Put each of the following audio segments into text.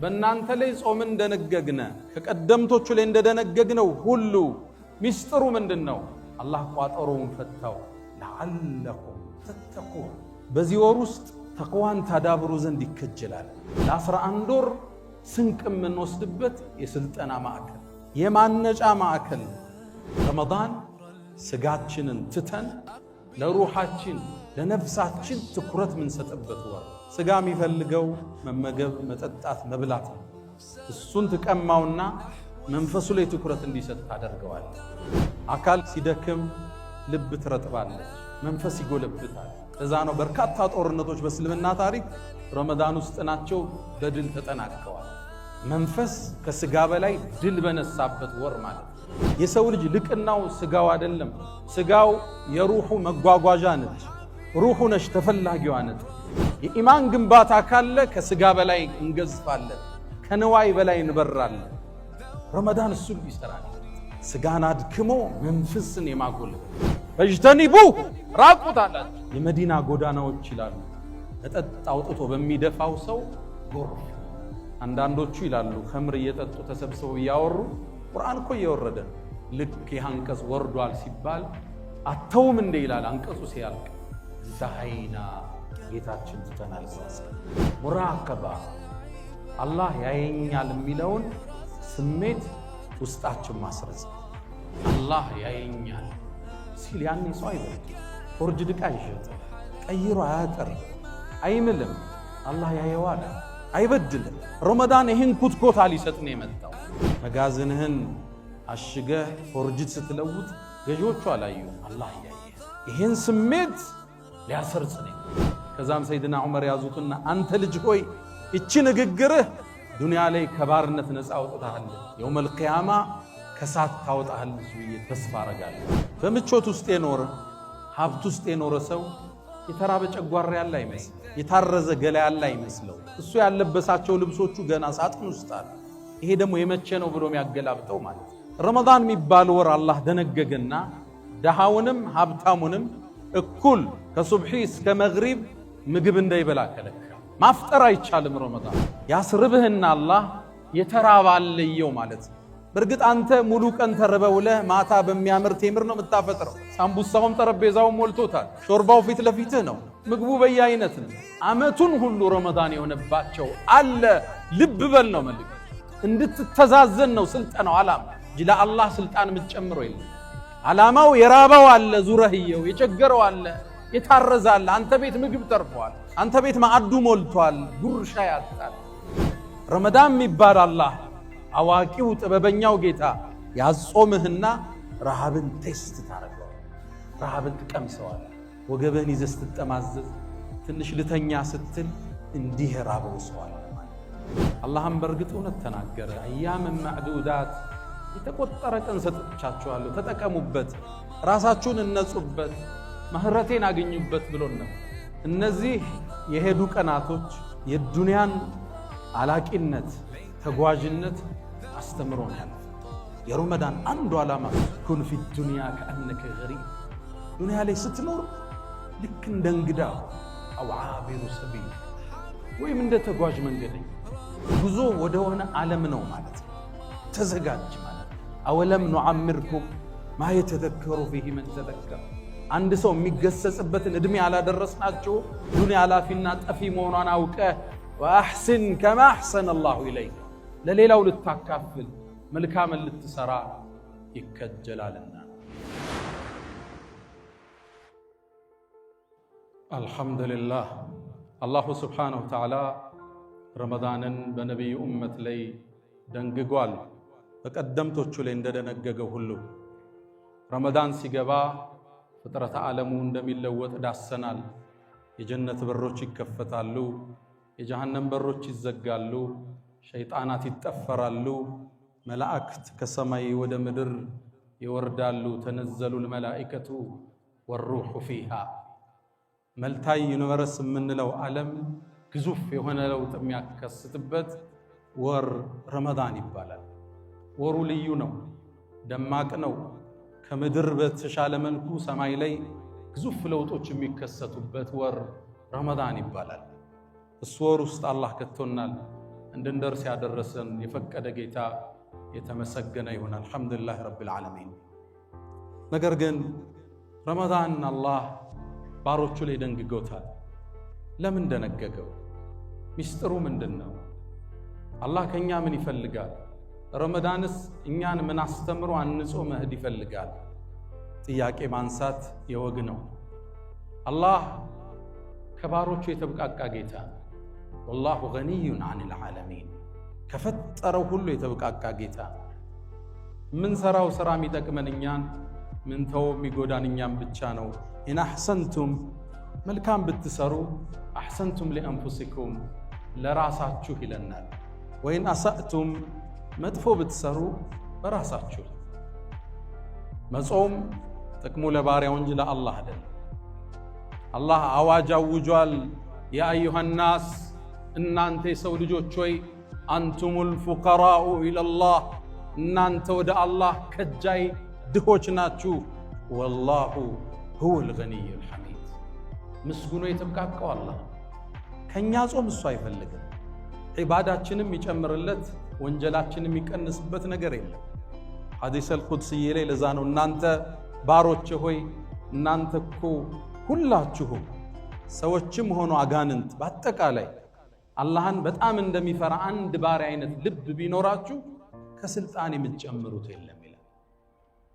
በእናንተ ላይ ጾም እንደነገግነ ከቀደምቶቹ ላይ እንደደነገግነው ሁሉ ሚስጥሩ ምንድነው? አላህ ቋጠሮውን ፈታው ለዓለኩም ተተቁን። በዚህ ወር ውስጥ ተቅዋን ታዳብሩ ዘንድ ይከጀላል። ለ11 ወር ስንቅ የምንወስድበት የስልጠና ማዕከል የማነጫ ማዕከል። ረመዳን ስጋችንን ትተን ለሩሃችን ለነፍሳችን ትኩረት ምንሰጥበት ወር። ስጋ የሚፈልገው መመገብ፣ መጠጣት፣ መብላት ነው። እሱን ትቀማውና መንፈሱ ላይ ትኩረት እንዲሰጥ ታደርገዋል። አካል ሲደክም ልብ ትረጥባለች፣ መንፈስ ይጎለብታል። እዛ ነው በርካታ ጦርነቶች በእስልምና ታሪክ ረመዳን ውስጥ ናቸው በድል ተጠናቀዋል። መንፈስ ከስጋ በላይ ድል በነሳበት ወር ማለት ነው። የሰው ልጅ ልቅናው ስጋው አይደለም። ስጋው የሩሑ መጓጓዣ ነች። ሩሑ ነች ተፈላጊዋ ነች። የኢማን ግንባታ ካለ ከስጋ በላይ እንገዝፋለን፣ ከንዋይ በላይ እንበራለን። ረመዳን እሱን ይሰራል። ስጋን አድክሞ መንፈስን የማጎልበት ፈጅተኒቡ ራቁት አላቸው። የመዲና ጎዳናዎች ይላሉ መጠጥ አውጥቶ በሚደፋው ሰው ጎርፍ። አንዳንዶቹ ይላሉ ኸምር እየጠጡ ተሰብስበው እያወሩ ቁርአን እኮ እየወረደ ልክ ይህ ወርዷል ሲባል አተውም እንደ ይላል አንቀጹ ሲያልቅ እንተሃይና ጌታችን ትተናል። ሙራቀባ አላህ ያየኛል የሚለውን ስሜት ውስጣችን ማስረጽ። አላህ ያየኛል ሲል ያኔ ሰው አይበልጥ፣ ፎርጅድ ዕቃ አይሸጥም፣ ቀይሮ አያጠርም፣ አይምልም። አላህ ያየዋል፣ አይበድልም። ረመዳን ይህን ኩትኮታ ሊሰጥ ነው የመጣው። መጋዘንህን አሽገህ ፎርጅድ ስትለውጥ ገዢዎቹ አላዩ፣ አላህ ያየ። ይህን ስሜት ሊያሰርጽ ነው። ከዛም ሰይድና ዑመር ያዙትና አንተ ልጅ ሆይ እቺ ንግግርህ ዱንያ ላይ ከባርነት ነፃ አውጥታሃል፣ የውመል ቂያማ ከሳት ታወጣሃል ብዬ ተስፋ አረጋለሁ። በምቾት ውስጥ የኖረ ሀብት ውስጥ የኖረ ሰው የተራበ ጨጓራ ያለ አይመስል፣ የታረዘ ገላ ያለ አይመስለው። እሱ ያለበሳቸው ልብሶቹ ገና ሳጥን ውስጥ አሉ። ይሄ ደግሞ የመቼ ነው ብሎ የሚያገላብጠው ማለት ነው። ረመዳን የሚባል ወር አላህ ደነገገና ደሃውንም ሀብታሙንም እኩል ከሱብሒ እስከ መግሪብ ምግብ እንዳይበላ ከለከለ። ማፍጠር አይቻልም። ረመዳን ያስርብህና አላህ የተራበ አለየው ማለት ነው። በእርግጥ አንተ ሙሉ ቀን ተርበውለህ ማታ በሚያምር ቴምር ነው የምታፈጥረው። ሳምቡሳውም ጠረጴዛው ሞልቶታል፣ ሾርባው ፊት ለፊትህ ነው፣ ምግቡ በየአይነት ነው። አመቱን ሁሉ ረመዳን የሆነባቸው አለ። ልብ በል ነው መልክ እንድትተዛዘን ነው ስልጠናው ዓላማ እንጂ ለአላህ ስልጣን የምትጨምረው የለም። ዓላማው የራበው አለ፣ ዙረህየው የቸገረው አለ፣ የታረዘ አለ። አንተ ቤት ምግብ ተርፏል፣ አንተ ቤት ማዕዱ ሞልቷል፣ ጉርሻ ያጣል። ረመዳን የሚባል አላህ አዋቂው ጥበበኛው ጌታ ያጾምህና ረሃብን ቴስት ታረገዋል፣ ረሃብን ትቀምሰዋል። ወገብህን ይዘህ ስትጠማዘዝ ትንሽ ልተኛ ስትል እንዲህ ራበው ሰዋል። አላህም በእርግጥ እውነት ተናገረ። አያምን ማዕዱዳት የተቆጠረ ቀን ሰጥቻችኋለሁ፣ ተጠቀሙበት፣ ራሳችሁን እነጹበት፣ ምህረቴን አገኙበት ብሎን ነው። እነዚህ የሄዱ ቀናቶች የዱንያን አላቂነት ተጓዥነት አስተምሮን ያለ። የረመዳን አንዱ ዓላማ ኩን ፊ ዱንያ ከአነከ ገሪብ፣ ዱንያ ላይ ስትኖር ልክ እንደ እንግዳ አው ዓቢሩ ሰቢል ወይም እንደ ተጓዥ መንገደኛ ጉዞ ወደሆነ ዓለም ነው ማለት ነው። ተዘጋጅ ማለት አወለም ኑዓምርኩም ማ የተዘከሩ ፊህ መን ተዘከረ። አንድ ሰው የሚገሰጽበትን ዕድሜ አላደረስናቸው። ዱንያ አላፊና ጠፊ መሆኗን አውቀህ ወአሕስን ከማ አሕሰነ አላሁ ኢለይክ፣ ለሌላው ልታካፍል መልካምን ልትሰራ ይከጀላልና። አልሐምዱሊላህ አላሁ ስብሓነሁ ወተዓላ ረመዳንን በነቢዩ ኡመት ላይ ደንግጓል። በቀደምቶቹ ላይ እንደደነገገው ሁሉ ረመዳን ሲገባ ፍጥረተ ዓለሙ እንደሚለወጥ ዳሰናል። የጀነት በሮች ይከፈታሉ፣ የጀሃነም በሮች ይዘጋሉ፣ ሸይጣናት ይጠፈራሉ፣ መላእክት ከሰማይ ወደ ምድር ይወርዳሉ። ተነዘሉል መላኢከቱ ወሩሑ ፊሃ። መልታይ ዩኒቨርስ የምንለው ዓለም ግዙፍ የሆነ ለውጥ የሚያከስትበት ወር ረመዳን ይባላል። ወሩ ልዩ ነው፣ ደማቅ ነው። ከምድር በተሻለ መልኩ ሰማይ ላይ ግዙፍ ለውጦች የሚከሰቱበት ወር ረመዳን ይባላል። እሱ ወር ውስጥ አላህ ከቶናል። እንድንደርስ ያደረሰን የፈቀደ ጌታ የተመሰገነ ይሁን። አልሐምዱሊላህ ረቢል ዓለሚን። ነገር ግን ረመዳን አላህ ባሮቹ ላይ ደንግጎታል። ለምን ደነገገው? ሚስጥሩ ምንድነው? አላህ ከኛ ምን ይፈልጋል? ረመዳንስ እኛን ምን አስተምሮ አንጾ መሄድ ይፈልጋል? ጥያቄ ማንሳት የወግ ነው። አላህ ከባሮቹ የተብቃቃ ጌታ ነው። ወላሁ ገኒዩን ዐኒል ዓለሚን። ከፈጠረው ሁሉ የተብቃቃ ጌታ ነው። ምን ሰራው ስራ የሚጠቅመን እኛን፣ ምን ተው የሚጎዳን እኛን ብቻ ነው። ኢን አሕሰንቱም መልካም ብትሰሩ አሕሰንቱም ሊአንፉሲኩም ለራሳችሁ ይለናል። ወይን አሳእቱም መጥፎ ብትሰሩ በራሳችሁ። መጾም ጥቅሙ ለባሪያው እንጂ ለአላህ አይደለም። አላህ አዋጅ አውጇል። ያ አዩሃ ናስ እናንተ የሰው ልጆች ሆይ አንቱሙል ፉቀራኡ ኢለላህ እናንተ ወደ አላህ ከጃይ ድሆች ናችሁ። ወላሁ ሁወል ገኒዩል ሐሚድ ምስጉኖ የተብቃቃው አላህ። ከኛ ጾም እሱ አይፈልግም። ዒባዳችንም ይጨምርለት ወንጀላችንም የሚቀንስበት ነገር የለም። ሐዲሰል ቁድስዬ ላይ ለዛ ነው እናንተ ባሮች ሆይ እናንተ እኮ ሁላችሁም ሰዎችም ሆኖ አጋንንት በአጠቃላይ አላህን በጣም እንደሚፈራ አንድ ባሪያ አይነት ልብ ቢኖራችሁ ከስልጣን የምትጨምሩት የለም ይላል።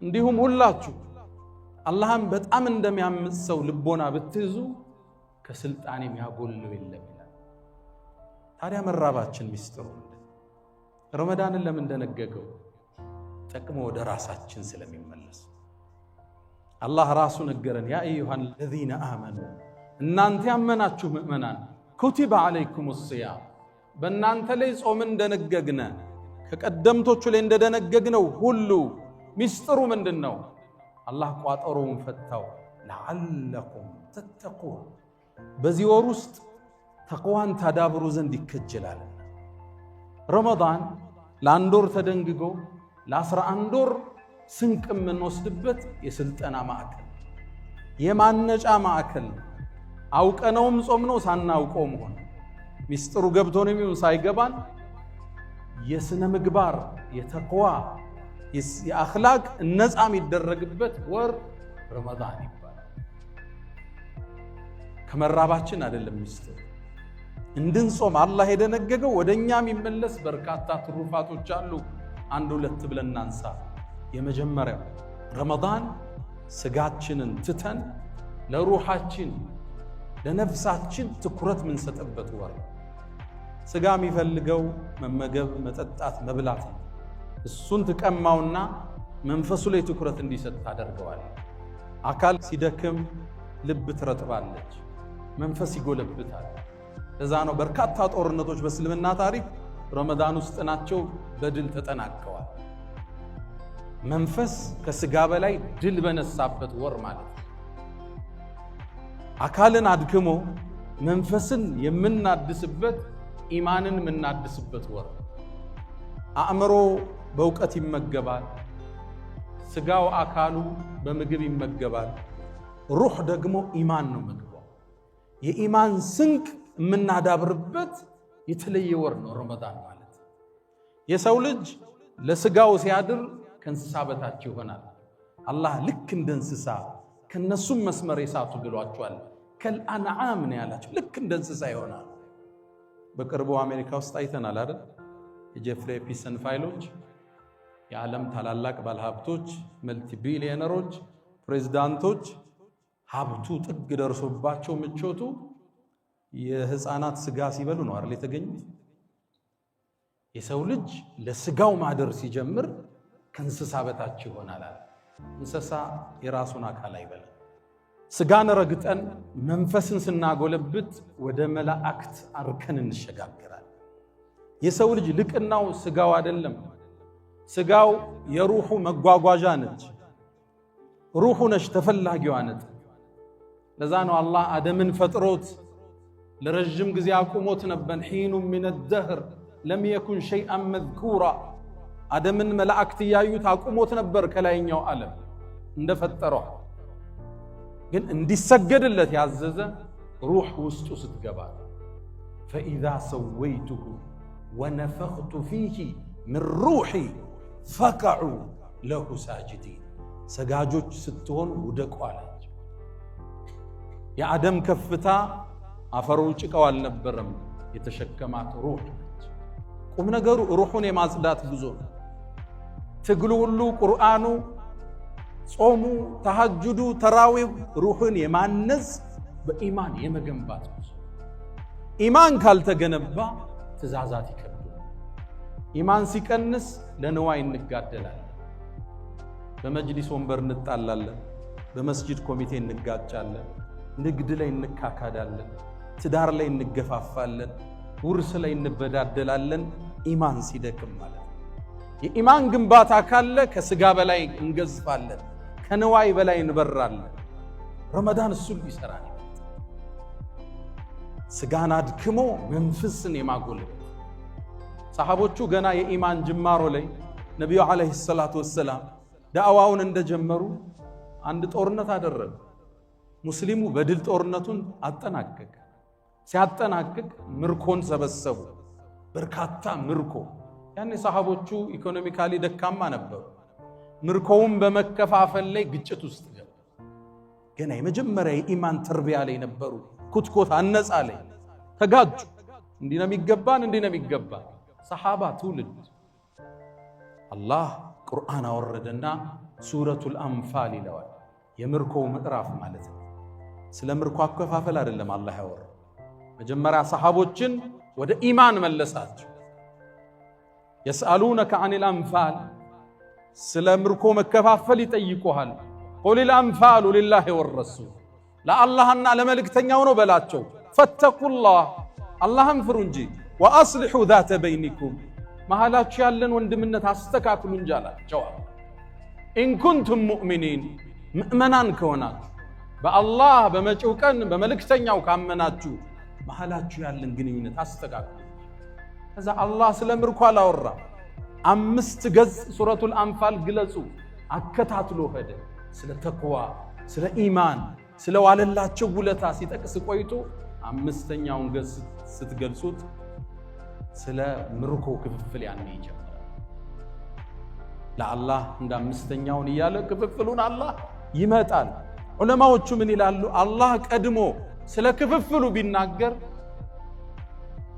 እንዲሁም ሁላችሁ አላህን በጣም እንደሚያምጽ ሰው ልቦና ብትይዙ ከስልጣን የሚያጎለው የለም ይላል። ታዲያ መራባችን ሚስጥሩ ረመዳንን ለምን ደነገገው? ጠቅሞ ወደ ራሳችን ስለሚመለስ አላህ ራሱ ነገረን። ያ አዩሃ ለዚነ አመኑ እናንተ ያመናችሁ ምእመናን ኩቲበ ዐለይኩም ሲያም በእናንተ ላይ ጾምን ደነገግነ ከቀደምቶቹ ላይ እንደደነገግነው ሁሉ ሚስጥሩ ምንድን ነው? አላህ ቋጠሮውን ፈታው። ለዓለኩም ተተቁን በዚህ ወር ውስጥ ተቅዋን ታዳብሩ ዘንድ ይከጀላል። ረመዳን ለአንድ ወር ተደንግጎ ለ11 ወር ስንቅ የምንወስድበት የስልጠና ማዕከል የማነጫ ማዕከል አውቀነውም ጾም ነው ሳናውቀውም ሆነ ሚስጥሩ ገብቶንም ይሁን ሳይገባን የስነ ምግባር የተቅዋ የአኽላቅ ነፃ የሚደረግበት ወር ረመዳን ይባላል። ከመራባችን አይደለም ሚስጥሩ እንድንጾም አላህ የደነገገው። ወደኛም የሚመለስ በርካታ ትሩፋቶች አሉ። አንድ ሁለት ብለን እናንሳ። የመጀመሪያው ረመዳን ስጋችንን ትተን ለሩሃችን ለነፍሳችን ትኩረት ምንሰጥበት ወር። ስጋ የሚፈልገው መመገብ፣ መጠጣት፣ መብላት ነው። እሱን ትቀማውና መንፈሱ ላይ ትኩረት እንዲሰጥ ታደርገዋል። አካል ሲደክም ልብ ትረጥባለች፣ መንፈስ ይጎለብታል። ለዛ ነው በርካታ ጦርነቶች በእስልምና ታሪክ ረመዳን ውስጥ ናቸው በድል ተጠናቀዋል። መንፈስ ከስጋ በላይ ድል በነሳበት ወር ማለት ነው። አካልን አድክሞ መንፈስን የምናድስበት ኢማንን የምናድስበት ወር። አእምሮ በእውቀት ይመገባል፣ ስጋው አካሉ በምግብ ይመገባል። ሩህ ደግሞ ኢማን ነው ምግቧ። የኢማን ስንቅ የምናዳብርበት የተለየ ወር ነው ረመዳን ማለት። የሰው ልጅ ለስጋው ሲያድር ከእንስሳ በታች ይሆናል። አላህ ልክ እንደ እንስሳ ከነሱም መስመር የሳቱ ብሏቸዋል። ከልአንዓም ነው ያላቸው። ልክ እንደ እንስሳ ይሆናል። በቅርቡ አሜሪካ ውስጥ አይተናል አይደል? የጄፍሪ ፒሰን ፋይሎች የዓለም ታላላቅ ባለሀብቶች፣ መልቲ ቢሊዮነሮች፣ ፕሬዝዳንቶች ሀብቱ ጥግ ደርሶባቸው ምቾቱ የህፃናት ስጋ ሲበሉ ነው አይደል የተገኙት። የሰው ልጅ ለስጋው ማደር ሲጀምር ከእንስሳ በታች ይሆናል። እንስሳ የራሱን አካል አይበላም። ስጋን ረግጠን መንፈስን ስናጎለብት ወደ መላእክት አርከን እንሸጋገራል። የሰው ልጅ ልቅናው ስጋው አይደለም። ስጋው የሩሑ መጓጓዣ ነች። ሩሑ ነች ተፈላጊዋ ነች። ለዛ ነው አላህ አደምን ፈጥሮት ለረጅም ጊዜ አቁሞት ነበር። ሒኑ ሚነ ደህር ለም የኩን ሸይአን መዝኩራ። አደምን መላእክት እያዩት አቁሞት ነበር ከላይኛው ዓለም እንደፈጠረው። ግን እንዲሰገድለት ያዘዘ ሩህ ውስጡ ስትገባ ፈኢዛ ሰወይቱሁ ወነፈኽቱ ፊሂ ምን ሩሒ ፈቀዑ ለሁ ሳጅዲን ሰጋጆች ስትሆኑ ውደቁ አላቸው። የአደም ከፍታ አፈሩ ጭቃው አልነበረም፣ የተሸከማት ሩህ ነች። ቁም ነገሩ ሩሑን የማጽዳት ጉዞ ነው። ትግሉ ሁሉ ቁርአኑ፣ ጾሙ፣ ተሐጁዱ፣ ተራዊው ሩህን የማነጽ በኢማን የመገንባት ጉዞ። ኢማን ካልተገነባ ትእዛዛት ይከብዱ። ኢማን ሲቀንስ ለንዋይ እንጋደላለን። በመጅሊስ ወንበር እንጣላለን፣ በመስጂድ ኮሚቴ እንጋጫለን፣ ንግድ ላይ እንካካዳለን፣ ትዳር ላይ እንገፋፋለን፣ ውርስ ላይ እንበዳደላለን። ኢማን ሲደክም ማለት ነው። የኢማን ግንባታ ካለ ከስጋ በላይ እንገዝፋለን፣ ከንዋይ በላይ እንበራለን። ረመዳን እሱን ይሰራል። ስጋን አድክሞ መንፈስን የማጎልበት ሰሃቦቹ ገና የኢማን ጅማሮ ላይ ነቢዩ ዓለይሂ ሰላቱ ወሰላም ዳዕዋውን እንደጀመሩ አንድ ጦርነት አደረጉ። ሙስሊሙ በድል ጦርነቱን አጠናቀቀ። ሲያጠናቅቅ ምርኮን ሰበሰቡ፣ በርካታ ምርኮ። ያኔ ሰሃቦቹ ኢኮኖሚካሊ ደካማ ነበሩ። ምርኮውን በመከፋፈል ላይ ግጭት ውስጥ ገቡ። ገና የመጀመሪያ የኢማን ተርቢያ ላይ ነበሩ። ኩትኮት አነጻ ላይ ተጋጁ። እንዲህ ነው የሚገባን፣ እንዲህ ነው የሚገባን። ሰሃባ ትውልድ አላህ ቁርአን አወረደና ሱረቱል አንፋል ይለዋል። የምርኮው ምዕራፍ ማለት ነው። ስለ ምርኮ አከፋፈል አይደለም አላህ ያወራው። መጀመሪያ ሰሃቦችን ወደ ኢማን መለሳቸው። የስአሉነከ ዐኒል አንፋል፣ ስለ ምርኮ መከፋፈል ይጠይቁሃል። ቁሊል አንፋሉ ሊላሂ ወረሱል፣ ለአላህና ለመልእክተኛው ነው በላቸው። ፈተቁላህ፣ አላህን ፍሩ እንጂ። ወአስሊሑ ዛተ በይኒኩም፣ መሃላችሁ ያለን ወንድምነት አስተካክሉ እንጂ አላቸው። ኢን ኩንቱም ሙእሚኒን፣ ምእመናን ከሆናችሁ በአላህ በመጪው ቀን በመልእክተኛው ካመናችሁ መሃላችሁ ያለን ግንኙነት አስተካክሉ። ከዛ አላህ ስለ ምርኮ አላወራ። 5 ገጽ ሱረቱል አንፋል ግለጹ አከታትሎ ሄደ። ስለ ተቅዋ፣ ስለ ኢማን፣ ስለ ዋለላቸው ውለታ ሲጠቅስ ቆይቶ 5ኛውን ገጽ ስትገልጹት ስለ ምርኮ ክፍፍል ያኔ ይጀምራል። ለአላህ እንደ 5ኛውን እያለ ክፍፍሉን አላህ ይመጣል። ዑለማዎቹ ምን ይላሉ? አላህ ቀድሞ ስለ ክፍፍሉ ቢናገር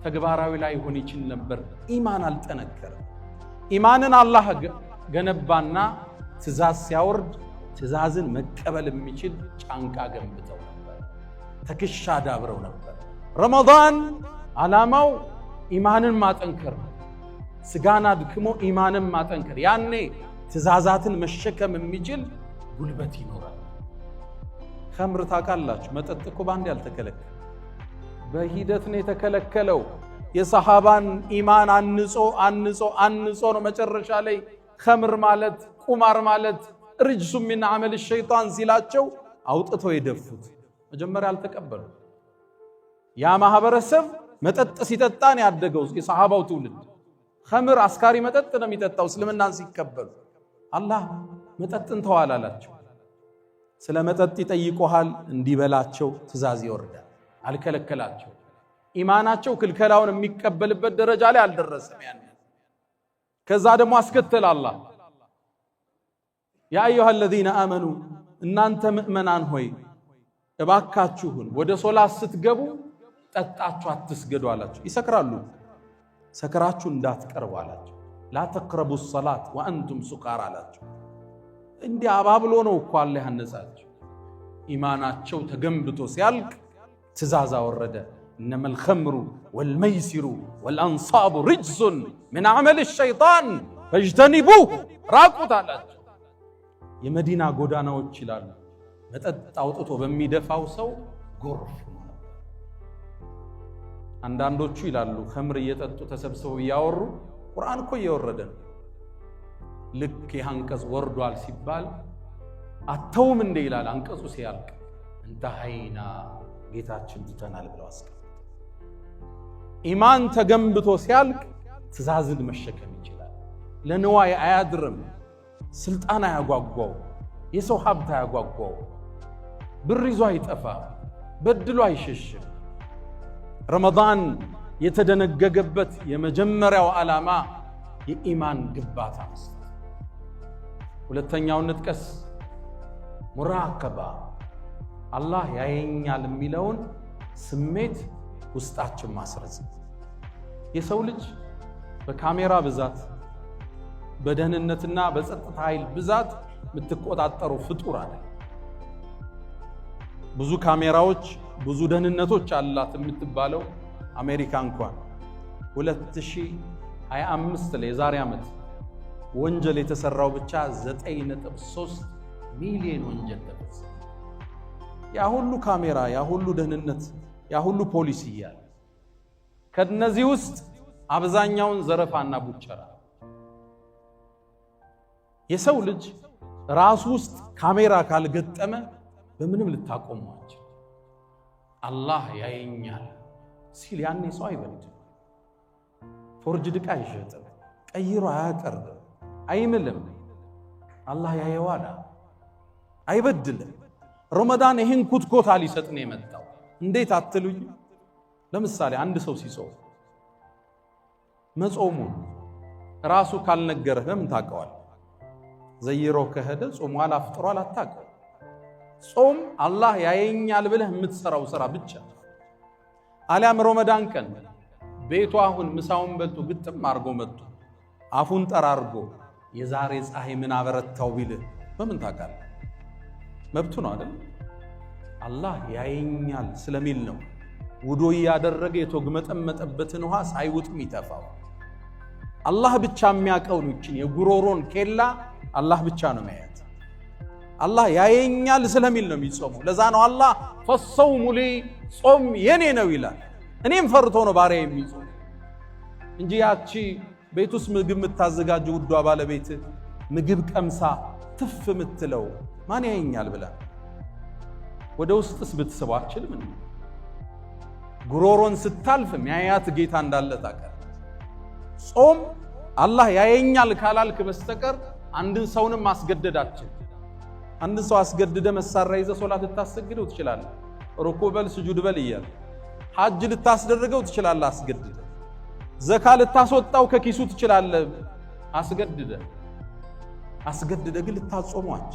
ተግባራዊ ላይ ሆን ይችል ነበር። ኢማን አልጠነከረም። ኢማንን አላህ ገነባና ትእዛዝ ሲያወርድ ትእዛዝን መቀበል የሚችል ጫንቃ ገንብተው ነበር፣ ትከሻ ዳብረው ነበር። ረመዳን ዓላማው ኢማንን ማጠንከር፣ ስጋን አድክሞ ኢማንን ማጠንከር። ያኔ ትእዛዛትን መሸከም የሚችል ጉልበት ይኖራል። ኸምር ታውቃላችሁ፣ መጠጥ እኮ ባንድ ያልተከለከለ በሂደት ነው የተከለከለው። የሰሃባን ኢማን አንጾ ነው መጨረሻ ላይ ኸምር ማለት ቁማር ማለት ርጅሱ ሚን ዐመል ሸይጣን ሲላቸው አውጥተው የደፉት። መጀመሪያ አልተቀበሉ። ያ ማህበረሰብ መጠጥ ሲጠጣን ያደገው የሰሃባው ትውልድ ኸምር አስካሪ መጠጥ ነው የሚጠጣው። እስልምናን ሲቀበሉ አላህ መጠጥን ተዋላላቸው። ስለ መጠጥ ይጠይቁሃል፣ እንዲበላቸው ትእዛዝ ይወርዳል። አልከለከላቸው። ኢማናቸው ክልከላውን የሚቀበልበት ደረጃ ላይ አልደረሰም። ያን ከዛ ደግሞ አስከተለ አላህ ያ አዩሃ الذين آمنوا፣ እናንተ ምእመናን ሆይ እባካችሁን ወደ ሶላት ስትገቡ ጠጣችሁ አትስገዱ አላቸው። ይሰክራሉ፣ ሰከራችሁ እንዳትቀርቡ አላቸው። ላ ተቅረቡ الصلاة وأنتم سكارى አላቸው። እንዲህ አባብሎ ነው እኮ አላህ ያነጻቸው። ኢማናቸው ተገንብቶ ሲያልቅ ትእዛዝ አወረደ። إنما الخمر والميسر والأنصاب رجس من عمل الشيطان فاجتنبوه راقوت አላቸው። የመዲና ጎዳናዎች ይላሉ መጠጥ አውጥቶ በሚደፋው ሰው ጎርፍ ነው። አንዳንዶቹ ይላሉ ኸምር እየጠጡ ተሰብስበው ያወሩ ቁርአን እኮ እየወረደ ነው። ልክ የአንቀጽ ወርዷል ሲባል አተውም እንደ ይላል አንቀጹ ሲያልቅ እንተሃይና ጌታችን ትተናል ብለው አስቀምጡ። ኢማን ተገንብቶ ሲያልቅ ትእዛዝን መሸከም ይችላል። ለንዋይ አያድርም። ስልጣን አያጓጓው፣ የሰው ሀብት አያጓጓው፣ ብር ይዞ አይጠፋ፣ በድሎ አይሸሽም። ረመዳን የተደነገገበት የመጀመሪያው ዓላማ የኢማን ግንባታ መስጠት። ሁለተኛውን ንጥቀስ፣ ሙራቀባ አላህ ያየኛል የሚለውን ስሜት ውስጣችን ማስረጽ። የሰው ልጅ በካሜራ ብዛት በደህንነትና በጸጥታ ኃይል ብዛት የምትቆጣጠሩ ፍጡር አይደል። ብዙ ካሜራዎች ብዙ ደህንነቶች አላት የምትባለው አሜሪካ እንኳን 2025 ላይ የዛሬ ዓመት ወንጀል የተሰራው ብቻ 9.3 ሚሊዮን ወንጀል ተፈጸመ። ያ ሁሉ ካሜራ፣ ያ ሁሉ ደህንነት፣ ያ ሁሉ ፖሊስ እያለ ከነዚህ ውስጥ አብዛኛውን ዘረፋና ቡቸራ። የሰው ልጅ ራሱ ውስጥ ካሜራ ካልገጠመ በምንም ልታቆሟቸው። አላህ ያየኛል ሲል ያኔ ሰው አይበድም፣ ፎርጅድ ዕቃ አይሸጥም፣ ቀይሮ አያቀርብም፣ አይምልም። አላህ ያየዋል፣ አይበድልም። ረመዳን ይህን ኩትኮታ ሊሰጥ ነው የመጣው። እንዴት አትሉኝ? ለምሳሌ አንድ ሰው ሲጾም መጾሙን ራሱ ካልነገረህ በምን ታውቀዋል? ዘይሮ ከሄደ ጾሟል አፍጥሯል አታውቀው። ጾም አላህ ያየኛል ብለህ የምትሰራው ስራ ብቻ። አሊያም ረመዳን ቀን ቤቱ አሁን ምሳውን በልቶ ግጥም አድርጎ መጥቶ አፉን ጠራርጎ የዛሬ ፀሐይ ምን አበረታው ቢልህ በምን ታውቃለህ? መብቱ ነው አይደል? አላህ ያየኛል ስለሚል ነው ውዶ ያደረገ የተግመጠመጠበትን ውሃ ሳይውጥም ይተፋው። አላህ ብቻ የሚያውቀው ነው። የጉሮሮን ኬላ አላህ ብቻ ነው የሚያየው። አላህ ያየኛል ስለሚል ነው የሚጾመው። ለዛ ነው አላህ ፈሰውሙ ሊ ጾም የኔ ነው ይላል። እኔም ፈርቶ ነው ባሪያ የሚጾም እንጂ ያቺ ቤት ውስጥ ምግብ የምታዘጋጅ ውዷ ባለቤት ምግብ ቀምሳ ትፍ የምትለው ማን ያየኛል ብላ ወደ ውስጥስ ብትስበው አትችልም። ጉሮሮን ስታልፍ የሚያያት ጌታ እንዳለ ታውቃለህ። ጾም አላህ ያየኛል ካላልክ በስተቀር አንድን ሰውንም ማስገደዳችን። አንድን ሰው አስገድደ መሳሪያ ይዘህ ሶላት ልታሰግደው ትችላለህ፣ ሩኩዕ በል ስጁድ በል እያለ። ሐጅ ልታስደርገው ትችላለህ አስገድደ። ዘካ ልታስወጣው ከኪሱ ትችላለህ አስገድደ ግን ልታጾሟች።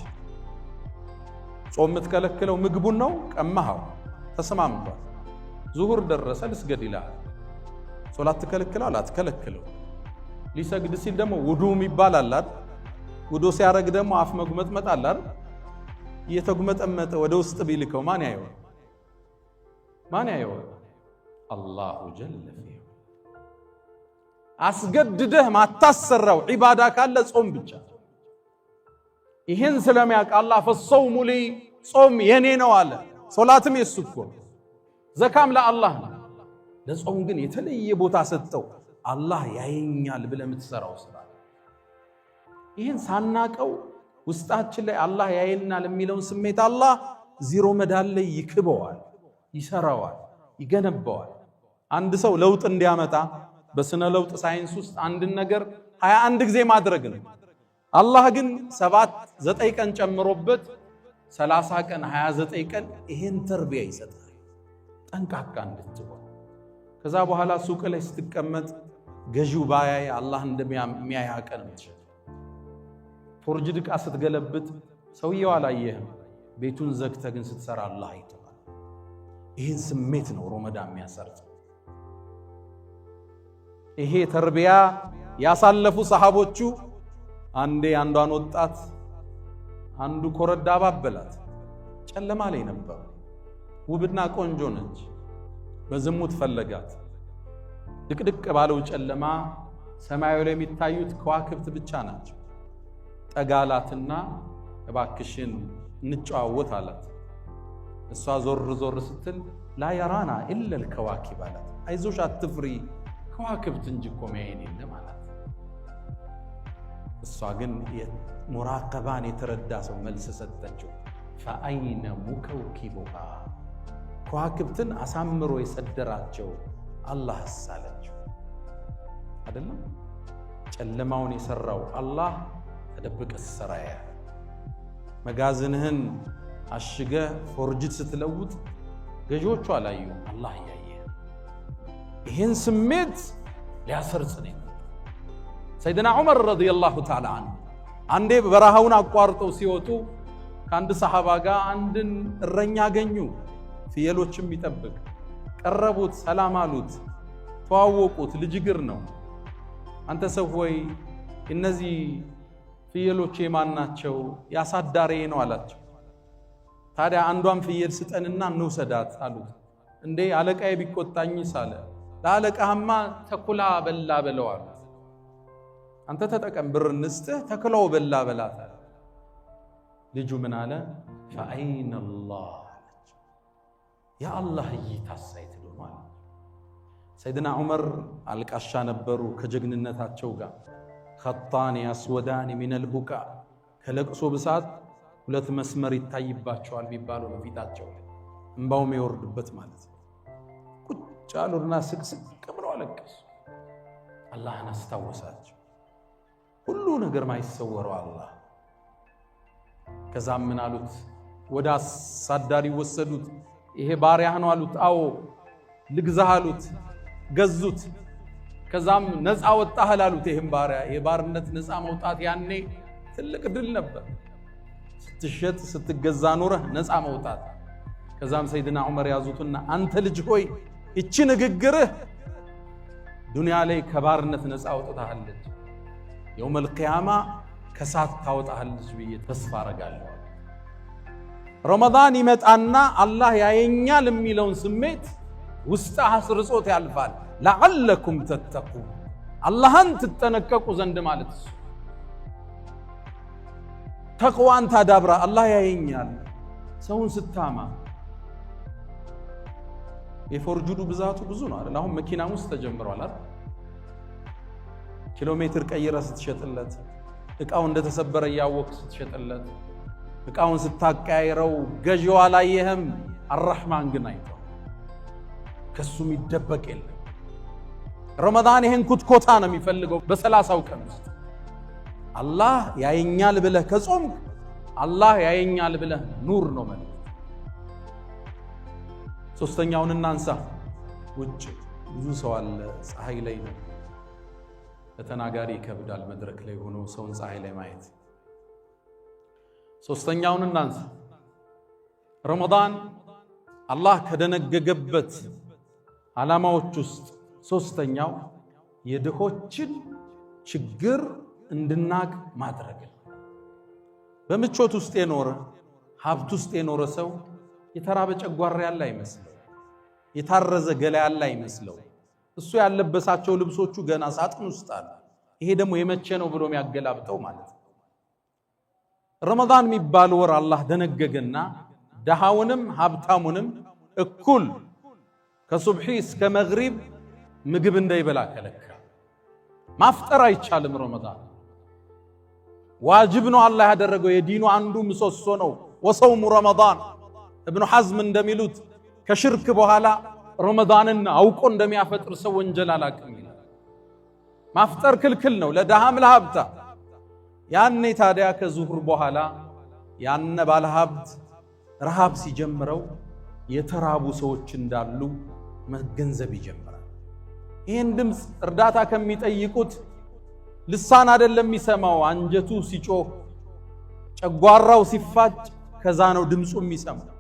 ጾም የምትከለክለው ምግቡን ነው፣ ቀማኸው፣ ተስማምቷል። ዙሁር ደረሰ ልስገድ ይላል። ሶላት ትከለክለው አትከለክለው። ሊሰግድ ሲል ደግሞ ውዱ ይባላል አይደል? ውዱ ሲያረግ ደግሞ አፍ መጉመጥመጥ አለ አይደል? እየተጉመጠመጠ ወደ ውስጥ ቢልከው ማን ያየው? አላሁ ጀለ ፊሁ። አስገድደህ ማታሰራው ዒባዳ ካለ ጾም ብቻ። ይህን ስለሚያውቅ አላህ ፈሰውሙ ሊ ጾም የኔ ነው አለ። ሶላትም የሱ እኮ ዘካም ለአላህ ነው። ለጾም ግን የተለየ ቦታ ሰጠው። አላህ ያየኛል ብለህ የምትሰራው ስራ። ይህን ሳናቀው ውስጣችን ላይ አላህ ያየናል የሚለውን ስሜት አላህ ዚሮ መዳን ላይ ይክበዋል፣ ይሰራዋል፣ ይገነባዋል። አንድ ሰው ለውጥ እንዲያመጣ በስነ ለውጥ ሳይንስ ውስጥ አንድን ነገር 21 ጊዜ ማድረግ ነው። አላህ ግን 7-9 ቀን ጨምሮበት 30 ቀን 29 ቀን ይሄን ተርቢያ ይሰጣል፣ ጠንቃቃ እንድትሆን። ከዛ በኋላ ሱቅ ላይ ስትቀመጥ ገዢው ባያይ አላህ እንደሚያይ አቀን ምትሸጥ። ፎርጅድ ዕቃ ስትገለብጥ ሰውየው አላየህም፣ ቤቱን ዘግተህ ግን ስትሰራ አላህ አይተዋል። ይህን ስሜት ነው ረመዳን የሚያሰርጸው። ይሄ ተርቢያ ያሳለፉ ሰሃቦቹ አንዴ አንዷን ወጣት አንዱ ኮረዳ አባበላት። ጨለማ ላይ ነበር፣ ውብና ቆንጆ ነች። በዝሙት ፈለጋት። ድቅድቅ ባለው ጨለማ ሰማዩ ላይ የሚታዩት ከዋክብት ብቻ ናቸው። ጠጋላትና እባክሽን እንጨዋወት አላት። እሷ ዞር ዞር ስትል ላ የራና ኢለል ከዋኪብ አላት። አይዞሽ አትፍሪ ከዋክብት እንጂ እኮ የሚያየን የለም አላት። እሷ ግን ሙራቀባን የተረዳ ሰው መልስ ሰጠችው። ፈአይነ ሙከውኪቡሃ ከዋክብትን አሳምሮ የሰደራቸው አላህ አሳለችው። አይደለም ጨለማውን የሰራው አላህ ተደብቀ ሰራያ። መጋዝንህን አሽገህ ፎርጅት ስትለውጥ ገዢዎቹ አላዩ፣ አላህ ያየ። ይህን ስሜት ሊያሰርጽ ነው። ሰይድና ዑመር ረዲየላሁ ተዓላ ዐንሁ አንዴ በረሃውን አቋርጠው ሲወጡ ከአንድ ሰሃባ ጋር አንድን እረኛ አገኙ፣ ፍየሎችም ይጠብቅ። ቀረቡት፣ ሰላም አሉት፣ ተዋወቁት። ልጅ እግር ነው። አንተ ሰው ሆይ እነዚህ ፍየሎች የማን ናቸው? ያሳዳሬ ነው አላቸው። ታዲያ አንዷን ፍየል ስጠንና እንውሰዳት አሉት። እንዴ አለቃዬ ቢቆጣኝስ አለ። ለአለቃህማ ተኩላ በላ በለው አሉት። አንተ ተጠቀም ብር እንስጥህ፣ ተኩላው በላ በላት አለ። ልጁ ምን አለ? ፈአይነ አላህ አላቸው። የአላህ እይታስ የት ነው አለ። ሰይድና ዑመር አልቃሻ ነበሩ ከጀግንነታቸው ጋር። ኸጣን ያስወዳን ሚነል ቡካ፣ ከለቅሶ ብዛት ሁለት መስመር ይታይባቸዋል የሚባለው በፊታቸው እንባውም የወርድበት ማለት ነው። ቁጭ አሉና ስቅስቅ ብለው አለቀሱ። አላህን አስታወሳቸው። ሁሉ ነገር ማይሰወረው አላህ። ከዛም ምን አሉት? ወደ አሳዳሪ ወሰዱት። ይሄ ባሪያህ ነው አሉት። አዎ ልግዛህ አሉት። ገዙት። ከዛም ነፃ ወጣህ አሉት። ይሄን ባሪያ የባርነት ነፃ መውጣት ያኔ ትልቅ ድል ነበር። ስትሸጥ ስትገዛ ኑረህ ነፃ መውጣት። ከዛም ሰይድና ዑመር ያዙትና አንተ ልጅ ሆይ እቺ ንግግርህ ዱንያ ላይ ከባርነት ነፃ አውጥታለች፣ የውመል ቂያማ ከሳት ታወጣለች ብዬ ተስፋ አረጋለሁ። ረመዳን ይመጣና አላህ ያየኛል የሚለውን ስሜት ውስጥ አስርጾት ያልፋል። ለዓለኩም ተተቁን፣ አላህን ትጠነቀቁ ዘንድ ማለት ነው። ተቅዋን ታዳብራ። አላህ ያየኛል። ሰውን ስታማ የፎርጁዱ ብዛቱ ብዙ ነው አይደል? አሁን መኪናም ውስጥ ተጀምሯል አይደል? ኪሎ ሜትር ቀይረ ስትሸጥለት፣ እቃው እንደተሰበረ ያወቅ ስትሸጥለት፣ እቃውን ስታቀያይረው ገዢው አላየህም። አርrahማን ግን አይተው ከሱ የሚደበቅ የለም። ረመዳን ይሄን ኩትኮታ ነው የሚፈልገው። በ30 ቀን ውስጥ አላህ ያየኛል ብለህ ከጾምክ አላህ ያየኛል ብለህ ኑር ነው ማለት። ሶስተኛውን እናንሳ። ውጭ ብዙ ሰው አለ፣ ፀሐይ ላይ ነው። ለተናጋሪ ይከብዳል መድረክ ላይ ሆኖ ሰውን ፀሐይ ላይ ማየት። ሶስተኛውን እናንሳ። ረመዳን አላህ ከደነገገበት ዓላማዎች ውስጥ ሶስተኛው የድሆችን ችግር እንድናቅ ማድረግ። በምቾት ውስጥ የኖረ ሀብት ውስጥ የኖረ ሰው የተራበ ጨጓራ ያለ አይመስለው፣ የታረዘ ገላ ያለ አይመስለው። እሱ ያለበሳቸው ልብሶቹ ገና ሳጥን ውስጥ አለ። ይሄ ደግሞ የመቼ ነው ብሎ የሚያገላብጠው ማለት ነው። ረመዳን የሚባል ወር አላህ ደነገገና ደሃውንም ሀብታሙንም እኩል ከሱብሒ እስከ መግሪብ ምግብ እንዳይበላ ከለከለ። ማፍጠር አይቻልም። ረመዳን ዋጅብ ነው አላህ ያደረገው፣ የዲኑ አንዱ ምሰሶ ነው። ወሰውሙ ረመዳን እብኑ ሐዝም እንደሚሉት ከሽርክ በኋላ ረመዳንን አውቆ እንደሚያፈጥር ሰው ወንጀል አላቅም ይላል። ማፍጠር ክልክል ነው ለደሃም ለሀብታ። ያኔ ታዲያ ከዙሁር በኋላ ያነ ባለሀብት ረሃብ ሲጀምረው የተራቡ ሰዎች እንዳሉ መገንዘብ ይጀምራል። ይህን ድምፅ እርዳታ ከሚጠይቁት ልሳን አይደለም የሚሰማው፣ አንጀቱ ሲጮህ ጨጓራው ሲፋጭ ከዛ ነው ድምፁ የሚሰማው።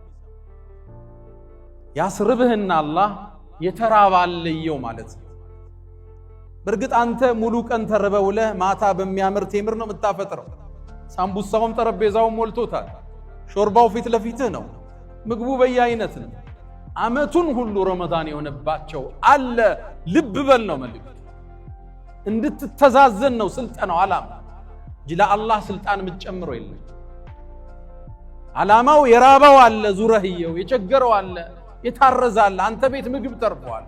ያስርብህና አላህ የተራበ አለየው ማለት ነው። በእርግጥ አንተ ሙሉ ቀን ተርበህ ውለህ ማታ በሚያምር ቴምር ነው የምታፈጥረው። ሳምቡሳውም ጠረጴዛውም ሞልቶታል። ሾርባው ፊት ለፊትህ ነው። ምግቡ በየአይነት ነው። ዓመቱን ሁሉ ረመዳን የሆነባቸው አለ። ልብ በል ነው መልእክቱ። እንድትተዛዘን ነው ስልጠናው ዓላማ እንጂ ለአላህ ስልጣን የምትጨምረው የለም። ዓላማው የራበው አለ፣ ዙረህየው የቸገረው አለ፣ የታረዘ አለ። አንተ ቤት ምግብ ተርፏል፣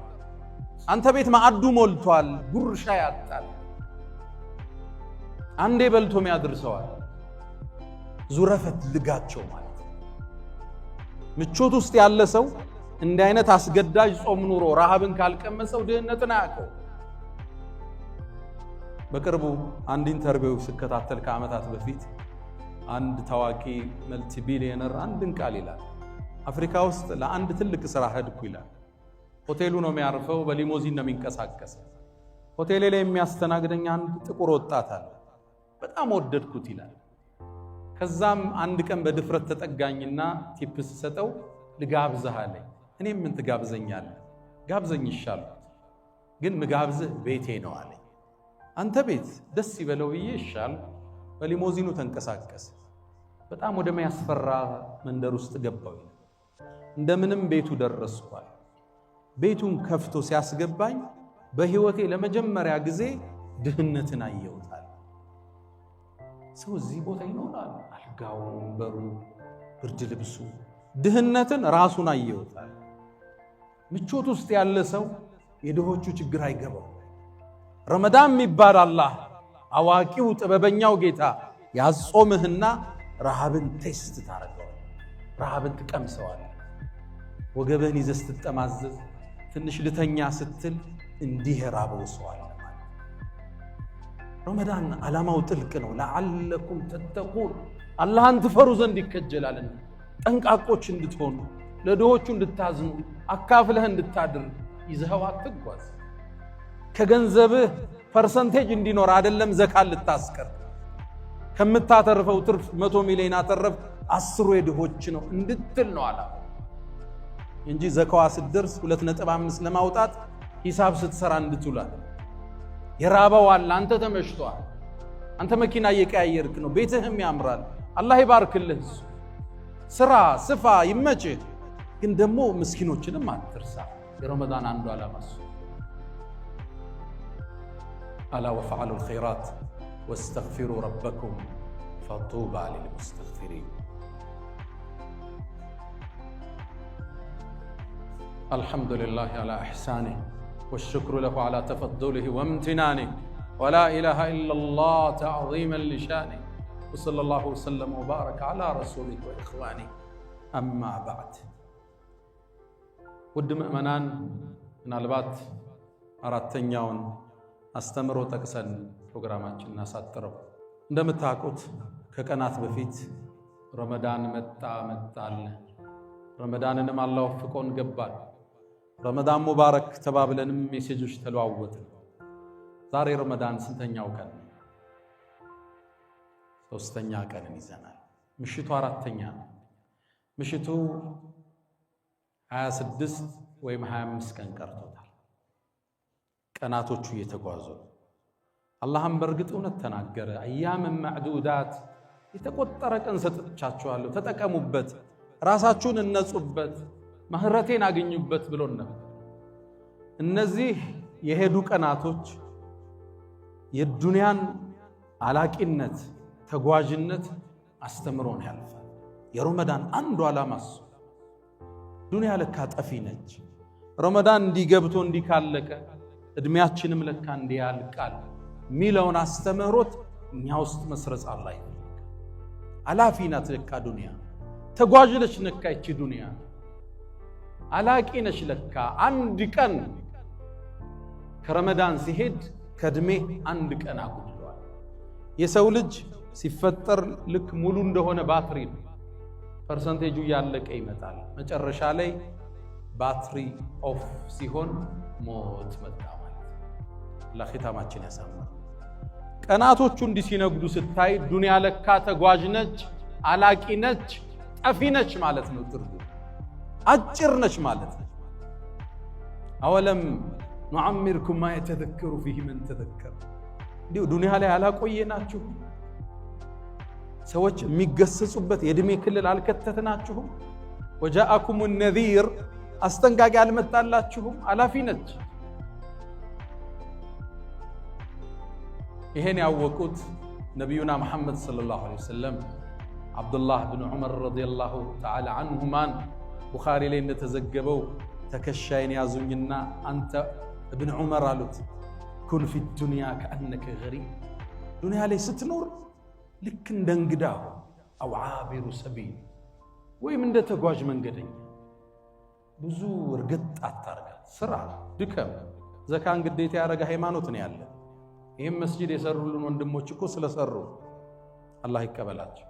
አንተ ቤት ማዕዱ ሞልቷል፣ ጉርሻ ያጣል። አንዴ በልቶም ያድርሰዋል። ዙረፈት ልጋቸው ማለት ነው። ምቾት ውስጥ ያለ ሰው እንዲህ አይነት አስገዳጅ ጾም ኑሮ ረሃብን ካልቀመሰው ድህነትን አያውቀው። በቅርቡ አንድ ኢንተርቪው ስከታተል ከዓመታት በፊት አንድ ታዋቂ መልቲ ቢሊዮነር አንድን ቃል ይላል። አፍሪካ ውስጥ ለአንድ ትልቅ ስራ ሄድኩ ይላል። ሆቴሉ ነው የሚያርፈው፣ በሊሞዚን ነው የሚንቀሳቀሰው። ሆቴሌ ላይ የሚያስተናግደኝ አንድ ጥቁር ወጣት አለ። በጣም ወደድኩት ይላል። ከዛም አንድ ቀን በድፍረት ተጠጋኝና ቲፕስ ሰጠው። ልጋብዝህ አለኝ። እኔም ምን ትጋብዘኛለህ? ጋብዘኝ ይሻላል፣ ግን ምጋብዝህ ቤቴ ነው አለኝ። አንተ ቤት ደስ ይበለው ብዬ ይሻል። በሊሞዚኑ ተንቀሳቀስ። በጣም ወደ ሚያስፈራ መንደር ውስጥ ገባው። እንደምንም ቤቱ ደረስኳል። ቤቱን ከፍቶ ሲያስገባኝ በህይወቴ ለመጀመሪያ ጊዜ ድህነትን አየሁታል። ሰው እዚህ ቦታ ይኖራል? አልጋው፣ ወንበሩ፣ ብርድ ልብሱ፣ ድህነትን ራሱን አየሁታል። ምቾት ውስጥ ያለ ሰው የድሆቹ ችግር አይገባው። ረመዳን የሚባል አላህ አዋቂው ጥበበኛው ጌታ ያጾምህና ረሃብን ቴስት ታረገዋል። ረሃብን ትቀምሰዋል። ወገብህን ይዘህ ስትጠማዘዝ ትንሽ ልተኛ ስትል እንዲህ ራበው ሰው አለ። ረመዳን ዓላማው ጥልቅ ነው። ለዓለኩም ተተቁን አላህን ትፈሩ ዘንድ ይከጀላልና ጠንቃቆች እንድትሆኑ፣ ለድሆቹ እንድታዝኑ፣ አካፍለህ እንድታድር ይዘኸው አትጓዝ። ከገንዘብህ ፐርሰንቴጅ እንዲኖር አይደለም ዘካን ልታስቀር። ከምታተርፈው ትርፍ 100 ሚሊዮን አተረፍ 10 የድሆች ነው እንድትል ነው ዓላማ እንጂ ዘካዋ ስትደርስ 2.5 ለማውጣት ሂሳብ ስትሰራ እንድትውላል። የራበው አለ፣ አንተ ተመሽቷል። አንተ መኪና እየቀያየርክ ነው፣ ቤትህም ያምራል። አላህ ይባርክልህ። ስራ፣ ስፋ፣ ይመችህ። ግን ደግሞ ምስኪኖችንም አትርሳ። የረመዳን አንዱ ዓላማ እሱ። አላ ወፈዐሉ الخيرات واستغفروا ربكم فطوبى للمستغفرين። الحمد لله على إحسانه والشكر له على تفضله وامتنانه ولا إله إلا الله تعظيما لشانه وصلى الله وسلم وبارك على رسوله وإخوانه أما بعد. ውድ ምእመናን ምናልባት አራተኛውን አስተምሮ ጠቅሰን ፕሮግራማችንን እናሳጥረው። እንደምታውቁት ከቀናት በፊት ረመዳን መጣል። ረመዳንንም አላህ ወፍቆን ገባል። ረመዳን ሙባረክ ተባብለንም ሜሴጆች ተለዋወጥን። ዛሬ ረመዳን ስንተኛው ቀን? 3ኛ ቀንን ይዘናል። ምሽቱ 4ኛ ነው። ምሽቱ 26 ወይም 25 ቀን ቀርቶታል። ቀናቶቹ እየተጓዙ አላህም በእርግጥ እውነት ተናገረ። አያምን ማዕዱዳት፣ የተቆጠረ ቀን ሰጥቻችኋለሁ፣ ተጠቀሙበት፣ ራሳችሁን እነጹበት፣ ምህረቴን አገኙበት ብሎን ነበር። እነዚህ የሄዱ ቀናቶች የዱንያን አላቂነት፣ ተጓዥነት አስተምሮን ያልፋል። የረመዳን አንዱ ዓላማ እሱ። ዱንያ ለካ ጠፊ ነች። ረመዳን እንዲገብቶ እንዲካለቀ እድሜያችንም ለካ እንዲያልቃል ሚለውን አስተምህሮት እኛ ውስጥ መስረጽ አላህ ይፈልጋል። አላፊ ናት ለካ ዱንያ፣ ተጓዥ ነች ለካ ይቺ ዱንያ፣ አላቂ ነች ለካ። አንድ ቀን ከረመዳን ሲሄድ ከእድሜ አንድ ቀን አጉድሏል። የሰው ልጅ ሲፈጠር ልክ ሙሉ እንደሆነ ባትሪ ነው። ፐርሰንቴጁ ያለቀ ይመጣል። መጨረሻ ላይ ባትሪ ኦፍ ሲሆን ሞት መጣ ማለት ነው። አላህ ኺታማችን ያሳምር። ቀናቶቹ እንዲህ ሲነግዱ ስታይ ዱንያ ለካ ተጓዥ ነች፣ አላቂ ነች፣ ጠፊ ነች ማለት ነው። ትርጉም አጭር ነች ማለት ነው። አወለም ኑዓሚርኩም ማ የተዘከሩ ፊህ መን ተዘከረ። እንዲሁ ዱንያ ላይ አላቆየናችሁ? ሰዎች የሚገሰጹበት የእድሜ ክልል አልከተትናችሁም? ወጃአኩም ነዚር፣ አስጠንቃቂ አልመጣላችሁም? አላፊ ነች። ይሄን ያወቁት ነቢዩና መሐመድ ሰለላሁ ዐለይሂ ወሰለም አብዱላህ ብን ዑመር ረዲየላሁ ተዓላ አንሁማን ቡኻሪ ላይ እንደተዘገበው ተከሻይን ያዙኝና አንተ እብን ዑመር አሉት፣ ኩን ፊ ዱንያ ከአነከ ገሪብ፣ ዱንያ ላይ ስትኖር ልክ እንደ እንግዳ አው ዓቢሩ ሰቢል፣ ወይም እንደ ተጓዥ መንገደኛ። ብዙ እርግጥ አታርጋት። ስራ፣ ድከም። ዘካን ግዴታ ያደረገ ሃይማኖት ነው ያለ። ይህም መስጂድ የሰሩልን ወንድሞች እኮ ስለሰሩ አላህ ይቀበላቸው።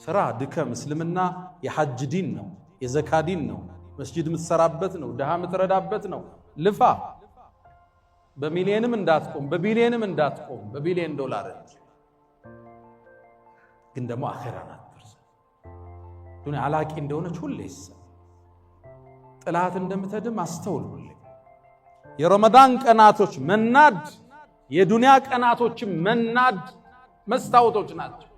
ስራ፣ ድከም። እስልምና የሐጅ ዲን ነው፣ የዘካ ዲን ነው፣ መስጂድ ምትሰራበት ነው፣ ድሃ ምትረዳበት ነው። ልፋ። በሚሊየንም እንዳትቆም፣ በቢሊየንም እንዳትቆም፣ በቢሊየን ዶላር ግን ደግሞ አኺራን አትርሳ። ዱንያ አላቂ እንደሆነች ሁሌ ይሰማ። ጥላት እንደምትሄድም አስተውል ሁሌ። የረመዳን ቀናቶች መናድ የዱንያ ቀናቶችም መናድ መስታወቶች ናቸው።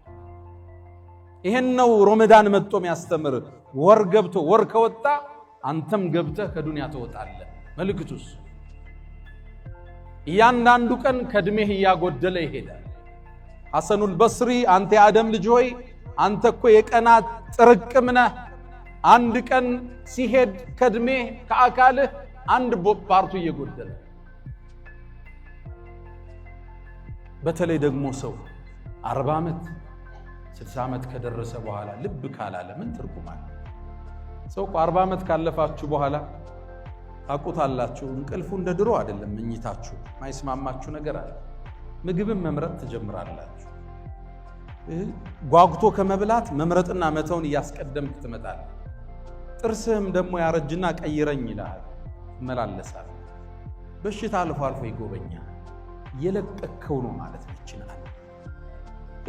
ይሄን ነው ረመዳን መጥቶ የሚያስተምር። ወር ገብቶ ወር ከወጣ አንተም ገብተህ ከዱንያ ትወጣለህ። መልክቱስ እያንዳንዱ ቀን ከእድሜህ እያጎደለ ይሄዳል። ሐሰኑል በስሪ አንተ የአደም ልጅ ሆይ አንተ እኮ የቀናት ጥርቅም ነህ። አንድ ቀን ሲሄድ ከእድሜህ ከአካልህ አንድ ፓርቱ እየጎደለ። በተለይ ደግሞ ሰው 40 ዓመት 60 ዓመት ከደረሰ በኋላ ልብ ካላለ ምን ትርጉም አለ? ሰው 40 ዓመት ካለፋችሁ በኋላ ታውቁታላችሁ፣ እንቅልፉ እንደ ድሮ አይደለም። መኝታችሁ ማይስማማችሁ ነገር አለ። ምግብን መምረጥ ትጀምራላችሁ። ጓጉቶ ከመብላት መምረጥና መተውን እያስቀደምክ ትመጣለህ። ጥርስህም ደግሞ ያረጅና ቀይረኝ ይላል፣ ትመላለሳል። በሽታ አልፎ አልፎ ይጎበኛል። የለቀከው ነው ማለት ይችላል።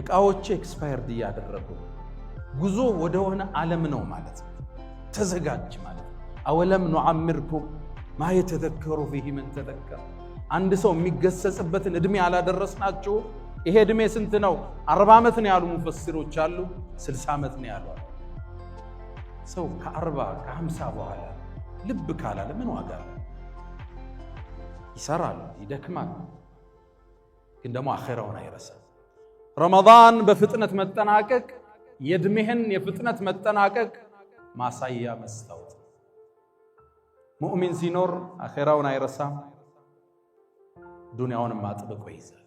እቃዎች ኤክስፓየርድ እያደረጉ ጉዞ ወደሆነ ዓለም ነው ማለት ነው። ተዘጋጅ ማለት ነው። አወለም ኑዓምርኩም ማ የተዘከሩ ፊሂ መን ተዘከረ። አንድ ሰው የሚገሰጽበትን እድሜ አላደረስናችሁ? ይሄ እድሜ ስንት ነው? 40 ዓመት ነው ያሉ ሙፈሲሮች አሉ፣ 60 ዓመት ነው ያሉ። ሰው ከ40 ከ50 በኋላ ልብ ካላለ ምን ዋጋ አለ? ይሰራል፣ ይደክማል፣ ግን ደግሞ አኺራውን አይረሳም። ረመዳን በፍጥነት መጠናቀቅ የእድሜህን የፍጥነት መጠናቀቅ ማሳያ መስታወት። ሙእሚን ሲኖር አኺራውን አይረሳም፣ ዱንያውንም አጥብቆ ይይዛል።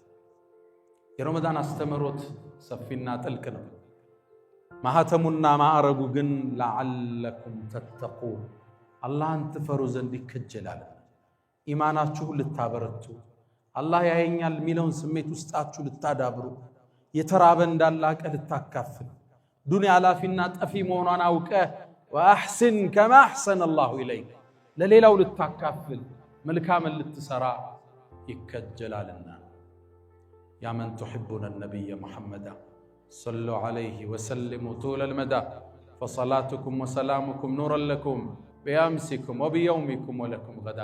የረመዳን አስተምሮት ሰፊና ጥልቅ ነው። ማህተሙና ማዕረጉ ግን ለዓለኩም ተተቁን አላህን ትፈሩ ዘንድ ይከጀላል። ኢማናችሁን ልታበረቱ፣ አላህ ያየኛል የሚለውን ስሜት ውስጣችሁ ልታዳብሩ፣ የተራበ እንዳላቀ ልታካፍል፣ ዱንያ አላፊና ጠፊ መሆኗን አውቀህ ወአሕሲን ከማ አሕሰነ አላሁ ኢለይክ ለሌላው ልታካፍል፣ መልካምን ልትሰራ ይከጀላልና። ያ መን ቱሒቡነ ነቢየ ሙሐመዳ ሰሉ ዐለይሂ ወሰሊሙ ጡለል መዳ ፈሰላቱኩም ወሰላሙኩም ኑረን ለኩም ቢአምሲኩም ወቢየውሚኩም ወለኩም ገዳ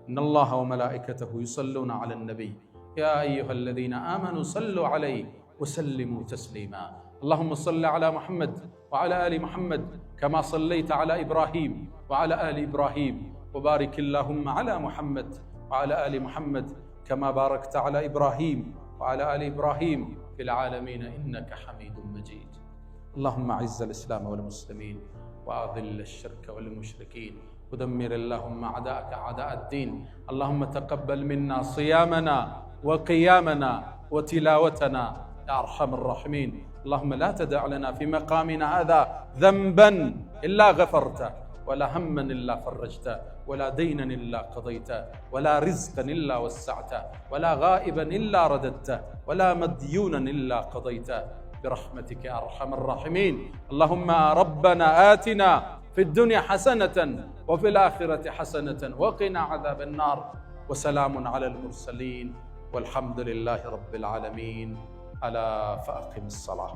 ኢነላሃ ወመላኢከተሁ ዩሰሉነ ዐለን ነቢይ ያ አዩሃ ለዚነ አመኑ ሰሉ ዐለይሂ وسلموا تسليما اللهم صل على محمد وعلى آل محمد كما صليت على إبراهيم وعلى آل إبراهيم وبارك اللهم على محمد وعلى آل محمد كما باركت على إبراهيم وعلى آل إبراهيم في العالمين إنك حميد مجيد اللهم أعز الإسلام والمسلمين وأذل الشرك والمشركين ودمر اللهم أعداءك أعداء الدين اللهم تقبل منا صيامنا وقيامنا وتلاوتنا يا أرحم الراحمين اللهم لا تدع لنا في مقامنا هذا ذنبا إلا غفرته ولا هما إلا فرجته ولا دينا إلا قضيته ولا رزقا إلا وسعته ولا غائبا إلا رددته ولا مديونا إلا قضيته برحمتك يا أرحم الراحمين اللهم ربنا آتنا في الدنيا حسنة وفي الآخرة حسنة وقنا عذاب النار وسلام على المرسلين والحمد لله رب العالمين ألا فأقم الصلاة.